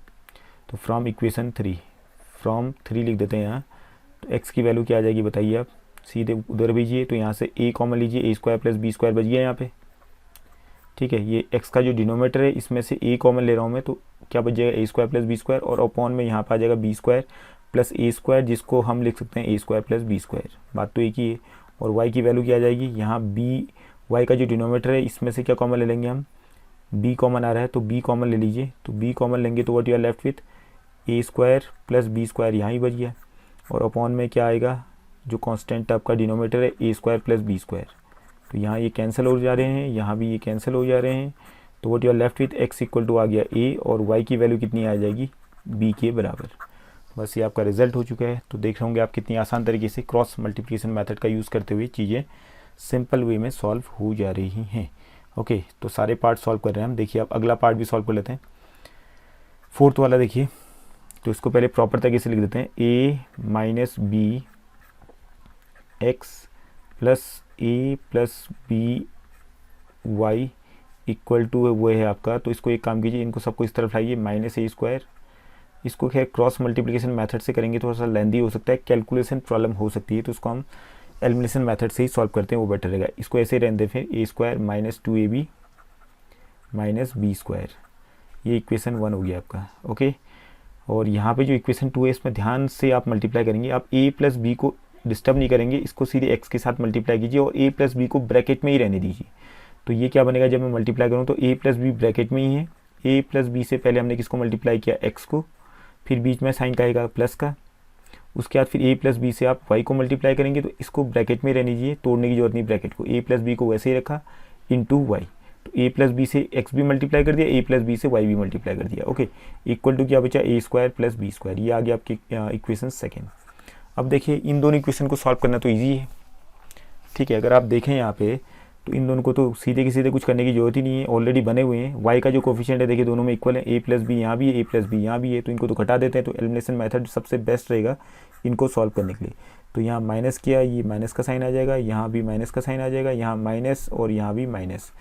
Speaker 1: तो फ्रॉम इक्वेशन 3, फ्रॉम 3 लिख देते हैं यहाँ, तो x की वैल्यू क्या आ जाएगी बताइए आप, सीधे उधर भेजिए, तो यहाँ से a कॉमन लीजिए, ए स्क्वायर प्लस बी स्क्वायर बच गया यहाँ पे, ठीक है। ये x का जो डिनोमीटर है इसमें से a कॉमन ले रहा हूँ मैं, तो क्या बच जाएगा ए स्क्वायर प्लस बी स्क्वायर, और अपॉन में यहाँ पर आ जाएगा B square plus a square, जिसको हम लिख सकते हैं ए स्क्वायर प्लस बी स्क्वायर, बात तो एक ही है। और y की वैल्यू क्या आ जाएगी, यहाँ y का जो डिनोमीटर है इसमें से क्या कॉमन ले लेंगे हम, b कॉमन आ रहा है तो b कॉमन ले लीजिए, तो b कॉमन लेंगे तो what you are left with a square plus b square, यहाँ ही बच गया। और अपॉन में क्या आएगा, जो कांस्टेंट आपका डिनोमीटर है ए स्क्वायर प्लस बी स्क्वायर, तो यहाँ ये कैंसिल हो जा रहे हैं, यहाँ भी ये कैंसिल हो जा रहे हैं, तो what you are left with x equal to आ गया a, और y की वैल्यू कितनी आ जाएगी, b के बराबर। बस ये आपका रिजल्ट हो चुका है। तो देख रहे होंगे आप कितनी आसान तरीके से क्रॉस मल्टीप्लिकेशन मेथड का यूज़ करते हुए चीज़ें सिंपल वे में सॉल्व हो जा रही हैं। ओके, तो सारे पार्ट सॉल्व कर रहे हैं हम। देखिए आप अगला पार्ट भी सॉल्व कर लेते हैं, फोर्थ वाला देखिए। तो इसको पहले प्रॉपर तरीके से लिख देते हैं, a minus b x plus a plus b y equal to वो है आपका। तो इसको एक काम कीजिए, इनको सबको इस तरफ लाइए, माइनस ए स्क्वायर, इसको खैर क्रॉस मल्टीप्लिकेशन मेथड से करेंगे थोड़ा सा लेंदी हो सकता है, कैलकुलेशन प्रॉब्लम हो सकती है, तो उसको हम एलिमिनेशन मेथड से ही सॉल्व करते हैं, वो बेटर रहेगा। इसको ऐसे ही रहने दें फिर, a square minus 2ab minus b square, ये इक्वेशन 1 हो गया आपका। ओके, और यहाँ पे जो इक्वेशन 2 है इसमें ध्यान से आप मल्टीप्लाई करेंगे, आप a प्लस बी को डिस्टर्ब नहीं करेंगे, इसको सीधे x के साथ मल्टीप्लाई कीजिए और a प्लस बी को ब्रैकेट में ही रहने दीजिए। तो ये क्या बनेगा, जब मैं मल्टीप्लाई करूँ तो a प्लस बी ब्रैकेट में ही है, a प्लस बी से पहले हमने किसको मल्टीप्लाई किया, x को, फिर बीच में साइन का आएगा प्लस का, उसके बाद फिर a प्लस बी से आप y को मल्टीप्लाई करेंगे, तो इसको ब्रैकेट में रहने दीजिए, तोड़ने की जरूरत नहीं ब्रैकेट को, a प्लस बी को वैसे ही रखा इंटू वाई, तो a प्लस बी से x भी मल्टीप्लाई कर दिया, a प्लस बी से y भी मल्टीप्लाई कर दिया। ओके, इक्वल टू क्या बचा, a square plus b square, ये आ गया आपकी इक्वेशन सेकेंड। अब देखिए इन दोनों इक्वेशन को सॉल्व करना तो ईजी है, ठीक है। अगर आप देखें यहाँ पे तो इन दोनों को तो सीधे के सीधे कुछ करने की जरूरत ही नहीं है, ऑलरेडी बने हुए हैं। y का जो कोफिशिएंट है देखिए दोनों में इक्वल है, a प्लस बी यहाँ भी है, a प्लस बी यहाँ भी है, तो इनको तो घटा देते हैं, तो एलिमिनेशन मेथड सबसे बेस्ट रहेगा इनको सॉल्व करने के लिए। तो यहाँ माइनस किया, ये माइनस का साइन आ जाएगा, यहाँ भी माइनस का साइन आ जाएगा, यहाँ माइनस और यहाँ भी माइनस,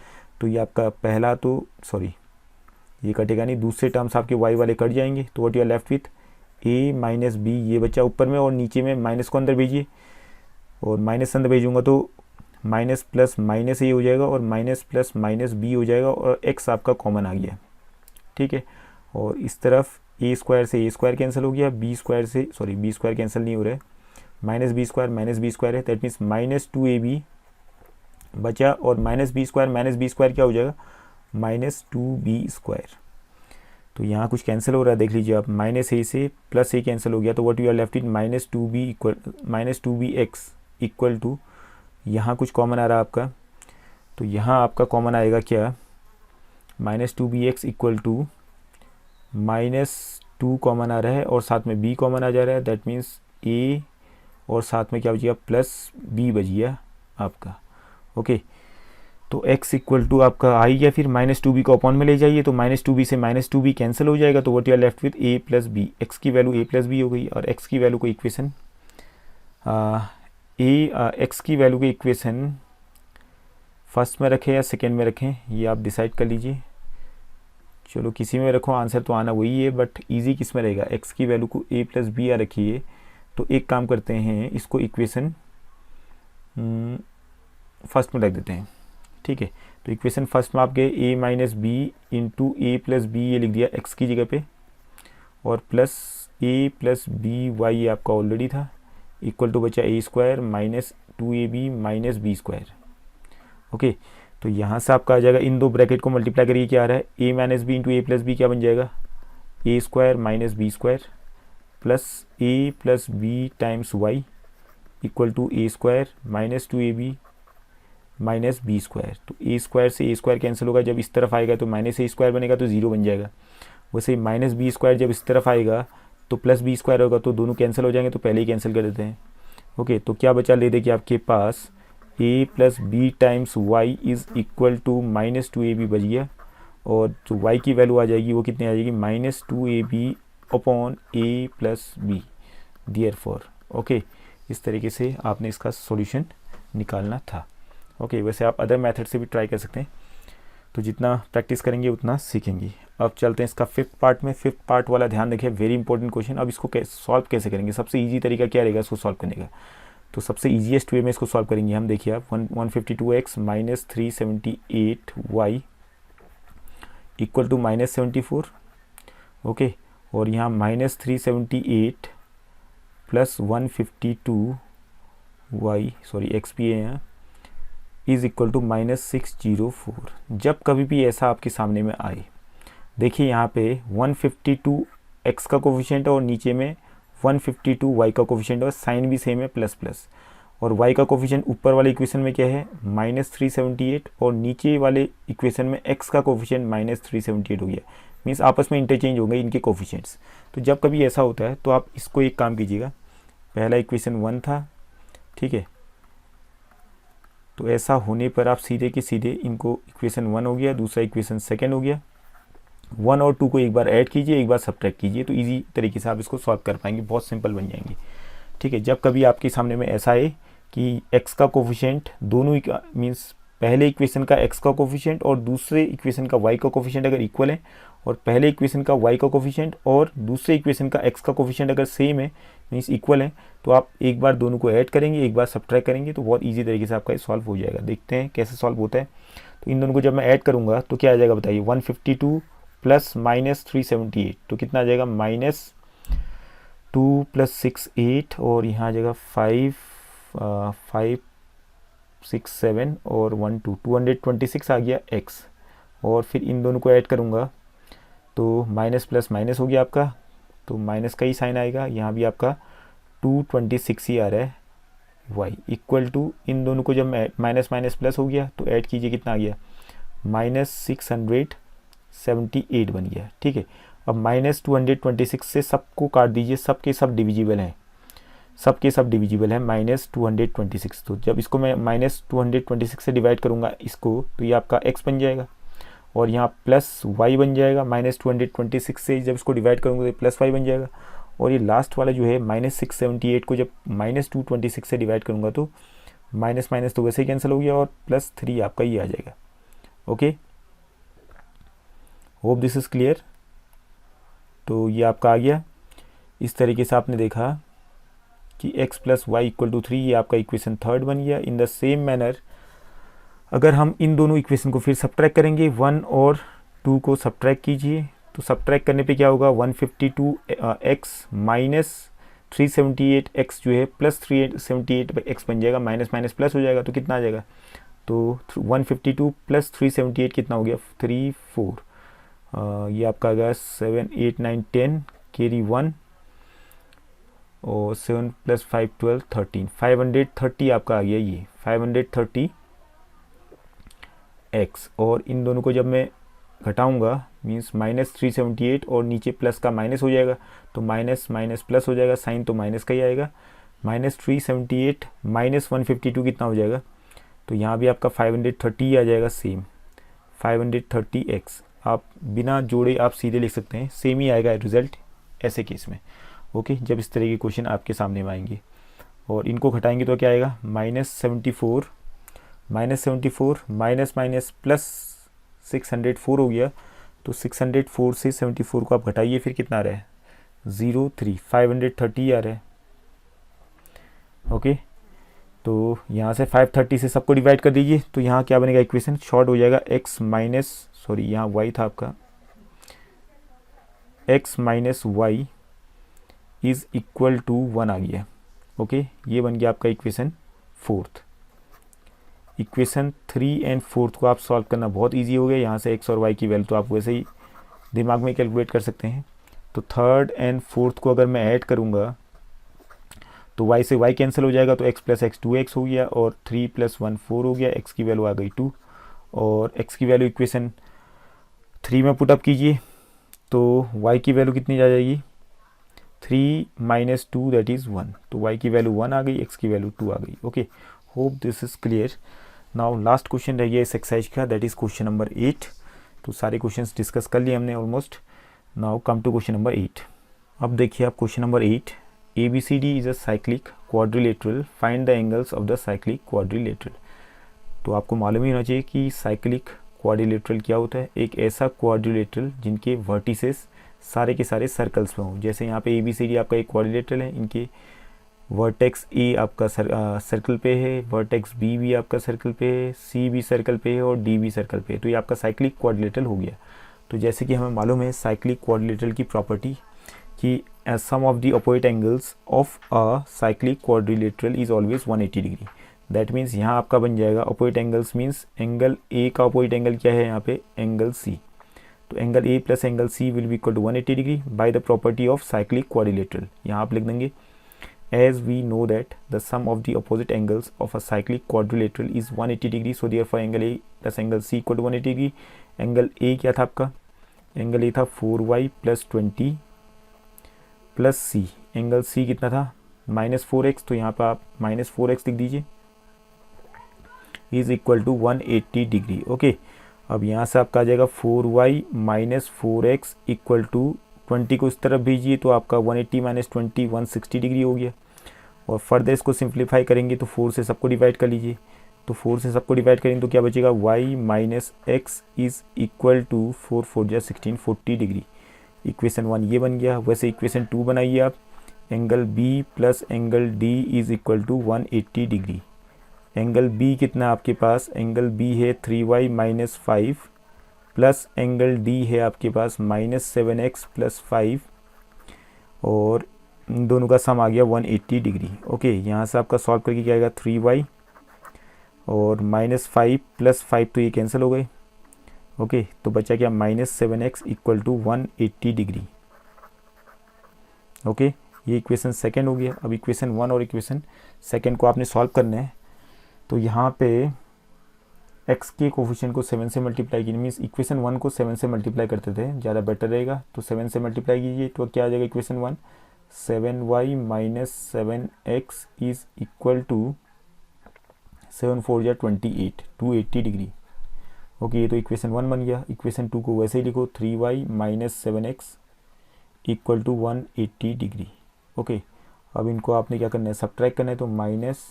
Speaker 1: तो ये आपका पहला तो सॉरी ये कटेगा नहीं, दूसरे टर्म्स आपके y वाले कट जाएंगे, तो what you are left with a minus b, ये बच्चा ऊपर में, और नीचे में माइनस को अंदर भेजिए, और माइनस अंदर भेजूंगा तो माइनस प्लस माइनस ए हो जाएगा, और माइनस प्लस माइनस बी हो जाएगा, और x आपका कॉमन आ गया, ठीक है। और इस तरफ a स्क्वायर से a स्क्वायर कैंसिल हो गया, b स्क्वायर से सॉरी b स्क्वायर कैंसिल नहीं हो रहा है, माइनस बी स्क्वायर है, दैट मीन्स माइनस 2ab बचा, और माइनस बी स्क्वायर क्या हो जाएगा, माइनस 2b²। तो यहाँ कुछ कैंसिल हो रहा है, देख लीजिए आप, -a से +a कैंसिल हो गया, तो what you are left in -2bx equal to, यहाँ कुछ कॉमन आ रहा है आपका, तो यहाँ आपका कॉमन आएगा क्या, -2bx इक्वल टू -2 कॉमन आ रहा है और साथ में b कॉमन आ जा रहा है, दैट मीन्स a और साथ में क्या बचिएगा, +b बच गया आपका। ओके, तो x इक्वल टू आपका आ ही गया, फिर -2b को अपॉन में ले जाइए, तो -2b से -2b कैंसिल हो जाएगा, तो what you are left with a + b, x की वैल्यू a + b हो गई, और x की वैल्यू को इक्वेशन x की वैल्यू को इक्वेशन फर्स्ट में रखें या सेकेंड में रखें, ये आप डिसाइड कर लीजिए। चलो किसी में रखो, आंसर तो आना वही है, बट इजी किस में रहेगा, x की वैल्यू को a + b रखिए। तो एक काम करते हैं, इसको इक्वेशन फर्स्ट में रख देते हैं, ठीक है। तो इक्वेशन फर्स्ट में आपके a - b into a + b ये लिख दिया x की जगह पे, और प्लस a + b y आपका ऑलरेडी था, इक्वल टू बचा a² - 2ab - b²। ओके, तो यहाँ से आपका आ जाएगा, इन दो ब्रैकेट को मल्टीप्लाई करिए, क्या आ रहा है, a - b into a + b क्या बन जाएगा, a² - b² plus a + b times y equal to a² - 2ab - b²। तो a² से a² कैंसिल होगा, जब इस तरफ आएगा तो -a² बनेगा, तो 0 बन जाएगा। वैसे -b² जब इस तरफ आएगा तो +b² होगा, तो दोनों कैंसिल हो जाएंगे, तो पहले ही कैंसिल कर देते हैं। ओके, तो क्या बचा, ले देखिए आपके पास a + b times y is equal to -2ab बच गया, और जो y की वैल्यू आ जाएगी वो कितनी आ जाएगी, -2ab upon a + b, therefore. Okay, इस तरीके से आपने इसका सॉल्यूशन निकालना था। ओके, वैसे आप अदर मेथड से भी ट्राई कर सकते हैं, तो जितना प्रैक्टिस करेंगे उतना सीखेंगे। अब चलते हैं इसका फिफ्थ पार्ट में। फिफ्थ पार्ट वाला ध्यान रखिए, वेरी इंपॉर्टेंट क्वेश्चन। अब इसको सॉल्व कैसे करेंगे, सबसे ईजी तरीका क्या रहेगा इसको सॉल्व करने का, तो सबसे ईजीएस्ट वे में इसको सॉल्व करेंगे हम। देखिए आप, 152x - 378y equal to -74। Okay, और यहाँ -378 प्लस 152y, सॉरी एक्स भी है यहाँ, इज़ इक्वल टू -604। जब कभी भी ऐसा आपके सामने में आए, देखिए यहाँ पे 152x का कोफिशिएंट है और नीचे में 152y का कोफिशिएंट है, और साइन भी सेम है ++, और y का कोफिशिएंट ऊपर वाले इक्वेशन में क्या है, -378, और नीचे वाले इक्वेशन में x का कोफिशिएंट -378 हो गया। मीन्स आपस में इंटरचेंज हो गए इनके कोफिशिएंट्स। तो जब कभी ऐसा होता है तो आप इसको एक काम कीजिएगा, पहला इक्वेशन 1 था, ठीक है, तो ऐसा होने पर आप सीधे के सीधे इनको, इक्वेशन 1 हो गया, दूसरा इक्वेशन सेकेंड हो गया, 1 और 2 को एक बार ऐड कीजिए, एक बार सब्ट्रैक्ट कीजिए, तो इजी तरीके से आप इसको सॉल्व कर पाएंगे, बहुत सिंपल बन जाएंगे, ठीक है। जब कभी आपके सामने में ऐसा है कि x का कोफिशिएंट दोनों मीन्स पहले इक्वेशन का x का कोफिशिएंट और दूसरे इक्वेशन का y का कोफिशिएंट अगर इक्वल है, और पहले इक्वेशन का y का कोफिशिएंट और दूसरे इक्वेशन का x का कोफिशिएंट अगर सेम है, मीन्स इक्वल है, तो आप एक बार दोनों को ऐड करेंगे, एक बार सब्ट्रैक्ट करेंगे, तो बहुत ईजी तरीके से आपका सॉल्व हो जाएगा। देखते हैं कैसे सॉल्व होता है। तो इन दोनों को जब मैं ऐड करूँगा तो क्या आ जाएगा बताइए, 152 प्लस -378, तो कितना आ जाएगा, -2 + 6 8, और यहाँ आ जाएगा 5 6 7 और 1 2 226 आ गया x, और फिर इन दोनों को ऐड करूँगा तो माइनस प्लस माइनस हो गया आपका, तो माइनस का ही साइन आएगा, यहाँ भी आपका 226 ही आ रहा है y, इक्वल टू इन दोनों को जब माइनस माइनस प्लस हो गया तो ऐड कीजिए, कितना आ गया, -678 बन गया, ठीक है। अब -226 से सबको काट दीजिए, सबके सब डिविजिबल हैं, सबके सब डिविजिबल है -226, तो जब इसको मैं -226 से डिवाइड करूँगा इसको, तो ये आपका x बन जाएगा, और यहाँ प्लस y बन जाएगा, -226 से जब इसको डिवाइड करूँगा तो प्लस y बन जाएगा, और ये लास्ट वाला जो है -678 को जब -226 से डिवाइड करूँगा तो माइनस माइनस तो वैसे ही कैंसिल हो गया, और +3 आपका ये आ जाएगा। Okay, hope this is clear. तो ये आपका आ गया। इस तरीके से आपने देखा कि x + y = 3, ये आपका इक्वेशन थर्ड बन गया। इन द सेम मैनर अगर हम इन दोनों इक्वेशन को फिर सब्ट्रैक्ट करेंगे, 1 और 2 को सब्ट्रैक्ट कीजिए, तो सब्ट्रैक्ट करने पे क्या होगा, 152x - 378x जो है +378x बन जाएगा, माइनस माइनस प्लस हो जाएगा, तो कितना आ जाएगा, तो 152 प्लस 378 कितना हो गया 34, ये आपका आ गया 7 8 9 10 कैरी 1 और 7 प्लस 5 12 13, 530 आपका आ गया ये 530 x। और इन दोनों को जब मैं घटाऊंगा मीन्स -378 और नीचे प्लस का माइनस हो जाएगा, तो माइनस माइनस प्लस हो जाएगा, साइन तो माइनस का ही आएगा। -378 -152 कितना हो जाएगा, तो यहाँ भी आपका 530 आ जाएगा सेम 530x। आप बिना जोड़े आप सीधे लिख सकते हैं, सेम ही आएगा रिजल्ट ऐसे केस में। ओके, जब इस तरह के क्वेश्चन आपके सामने में आएंगे और इनको घटाएंगे तो क्या आएगा -74 माइनस माइनस प्लस 604 हो गया, तो 604 से 74 को आप घटाइए, फिर कितना आ रहा है 03 530 आ रहा है। ओके, तो यहाँ से 530 से सबको डिवाइड कर दीजिए, तो यहाँ क्या बनेगा इक्वेशन शॉर्ट हो जाएगा x माइनस सॉरी यहाँ y था आपका x minus y is equal to 1 आ गया। ओके, ये बन गया आपका equation 4th। Equation 3 and 4th को आप सॉल्व करना बहुत इजी हो गया। यहाँ से x और y की वैल्यू तो आप वैसे ही दिमाग में कैलकुलेट कर सकते हैं। तो 3rd एंड 4th को अगर मैं ऐड करूँगा तो y से y कैंसिल हो जाएगा, तो x प्लस एक्स 2x हो गया और 3 प्लस 1 4 हो गया, x की वैल्यू आ गई 2 और x की वैल्यू इक्वेशन 3 में पुटअप कीजिए तो y की वैल्यू कितनी आ जाएगी 3 माइनस 2 दैट इज़ 1, तो y की वैल्यू 1 आ गई, x की वैल्यू 2 आ गई। Okay, hope this is clear. Now last question रह गया इस एक्सरसाइज का, दैट इज़ क्वेश्चन नंबर 8। तो सारे क्वेश्चंस डिस्कस कर लिए हमने almost. Now come to question number 8। अब देखिए आप question number 8, ABCD is a cyclic quadrilateral, find the angles of the cyclic quadrilateral। तो आपको मालूम ही होना चाहिए कि साइक्लिक क्वाड्रिलेटरल क्या होता है। एक ऐसा क्वाड्रिलेटरल जिनके वर्टिसेस सारे के सारे सर्कल्स में हों। जैसे यहाँ पे ABCD आपका एक क्वाड्रिलेटरल है, इनके वर्टेक्स A आपका सर्कल पे है, वर्टेक्स B भी आपका सर्कल पे है, C भी सर्कल पे है और D भी सर्कल पे है, तो ये आपका साइक्लिक क्वाड्रिलेटरल हो गया। तो जैसे कि हमें मालूम है साइक्लिक क्वाड्रिलेटरल की प्रॉपर्टी कि sum of the opposite angles of a cyclic quadrilateral is always 180 degree. That means यहाँ आपका बन जाएगा opposite angles means angle A का opposite एंगल क्या है यहाँ पे एंगल C, तो angle A plus angle C will be equal to 180 degree by the property of cyclic quadrilateral. यहाँ आप लिख देंगे as we know that the sum of the opposite angles of a cyclic quadrilateral is 180 degree, so therefore angle A plus angle C equal to 180 degree। Angle A क्या था आपका, एंगल A था 4y प्लस 20 प्लस सी, एंगल सी कितना था -4x, तो यहाँ पर आप -4x लिख दीजिए, is equal to 180 degree. Okay, अब यहाँ से आपका आ जाएगा 4y minus 4x equal to 20 को इस तरफ भेजिए, तो आपका 180 माइनस 20 160 डिग्री हो गया। और फर्दर इसको सिंप्लीफाई करेंगे तो 4 से सबको डिवाइड कर लीजिए, तो 4 से सबको डिवाइड करेंगे तो क्या बचेगा y minus x is equal to 4 4 जा 16 40 डिग्री। इक्वेशन 1 ये बन गया। वैसे इक्वेशन 2 बनाइए आप, angle B plus angle D is equal to 180 degree. Angle B कितना आपके पास, एंगल B है 3y minus 5 plus angle D है आपके पास -7x प्लस 5 और इन दोनों का सम आ गया 180 डिग्री। ओके, यहाँ से आपका सॉल्व करके क्या आएगा 3y और -5 प्लस 5 तो ये कैंसिल हो गए। ओके, तो बचा क्या -7x equal to 180 degree. Okay, ये इक्वेशन सेकंड हो गया। अब इक्वेशन 1 और इक्वेशन सेकंड को आपने सॉल्व करना है, तो यहाँ पे x के कोफिशिएंट को 7 से मल्टीप्लाई कीजिए, मीन्स इक्वेशन 1 को 7 से मल्टीप्लाई करते थे, ज़्यादा बेटर रहेगा, तो 7 से मल्टीप्लाई कीजिए तो क्या आ जाएगा equation 1 7y minus 7x is equal to 7 4 जा 28 280 डिग्री। ओके, ये तो इक्वेशन 1 बन गया। इक्वेशन 2 को वैसे ही लिखो 3y minus 7x equal to 180 degree. Okay, अब इनको आपने क्या करना है सब्ट्रैक्ट करना है, तो माइनस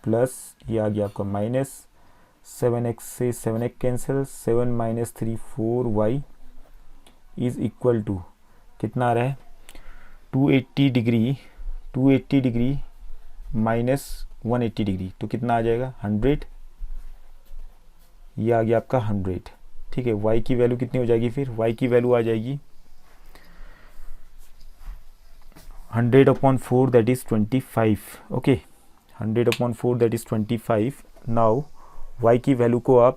Speaker 1: प्लस ये आ गया आपका माइनस 7x से 7x cancel, 7 minus 3 4y is equal to कितना आ रहा है 280 डिग्री माइनस 180 डिग्री, तो कितना आ जाएगा 100। ये आ गया आपका 100। ठीक है, y की वैल्यू कितनी हो जाएगी, फिर y की वैल्यू आ जाएगी 100/4 that is 25। Okay, 100/4 that is 25। Now y की वैल्यू को आप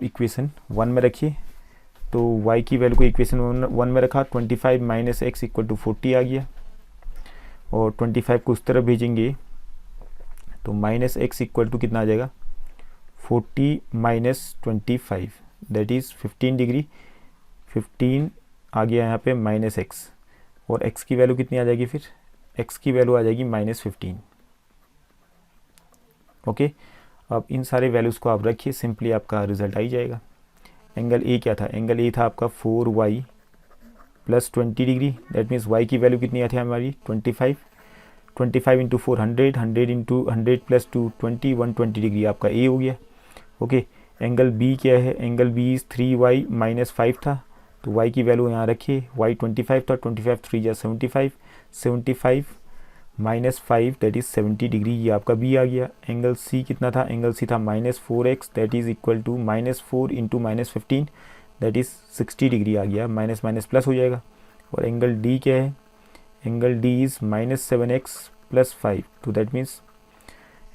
Speaker 1: इक्वेशन 1 में रखिए। तो y की वैल्यू को इक्वेशन 1 में रखा, 25 माइनस एक्स इक्वल टू 40 आ गया, और 25 को उस तरफ भेजेंगे तो माइनस एक्स इक्वल टू कितना आ जाएगा, 40 माइनस 25 दैट इज़ 15 डिग्री। 15 आ गया यहाँ पे माइनस एक्स, और x की वैल्यू कितनी आ जाएगी, फिर x की वैल्यू आ जाएगी -15। ओके, अब इन सारे वैल्यूज़ को आप रखिए, सिंपली आपका रिजल्ट आ ही जाएगा। एंगल ए क्या था, एंगल ए था आपका 4y plus 20 degree, that means y की वैल्यू कितनी आती है हमारी 25। 25 इंटू 4 100, 100 इंटू 100 प्लस 2 20, 120 डिग्री आपका ए हो गया। ओके, एंगल बी क्या है, angle B is 3y minus 5 था, तो y की वैल्यू यहाँ रखिए, y 25 था, 25 3 जा 75, 75 माइनस 5 दैट इज़ 70 डिग्री, ये आपका बी आ गया। एंगल सी कितना था, एंगल सी था -4x that is equal to -4 into -15 that is 60 degree आ गया, माइनस माइनस प्लस हो जाएगा। और एंगल डी क्या है, angle D is -7x plus 5, तो दैट मीन्स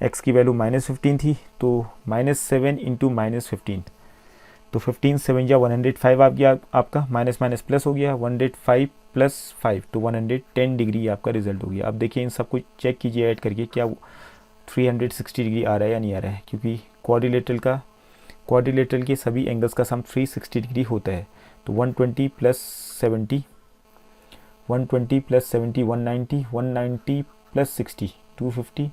Speaker 1: x की वैल्यू -15 थी, तो -7 इंटू -15, तो 15 7 या 105 आ गया आपका, माइनस माइनस प्लस हो गया, 105 प्लस 5 तो 110 डिग्री आपका रिजल्ट हो गया। अब देखिए इन सब कुछ चेक कीजिए ऐड करके, क्या 360 डिग्री आ रहा है या नहीं आ रहा है, क्योंकि क्वाड्रिलेटरल के सभी एंगल्स का सम 360 डिग्री होता है। तो 120 plus 70 120 plus 70 190, 190 plus 60 250,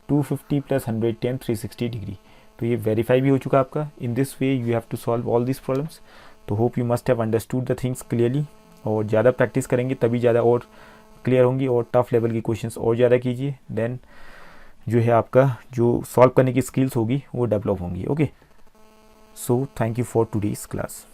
Speaker 1: 250 plus 110 360 degree. तो ये वेरीफाई भी हो चुका आपका। In this way you have to solve all this problems. तो hope you must have understood the things clearly, और ज़्यादा प्रैक्टिस करेंगे तभी ज़्यादा और क्लियर होंगी, और टफ लेवल की क्वेश्चंस और ज़्यादा कीजिए, देन जो है आपका जो सॉल्व करने की स्किल्स होगी वो डेवलप होंगी। Okay, so thank you for today's class.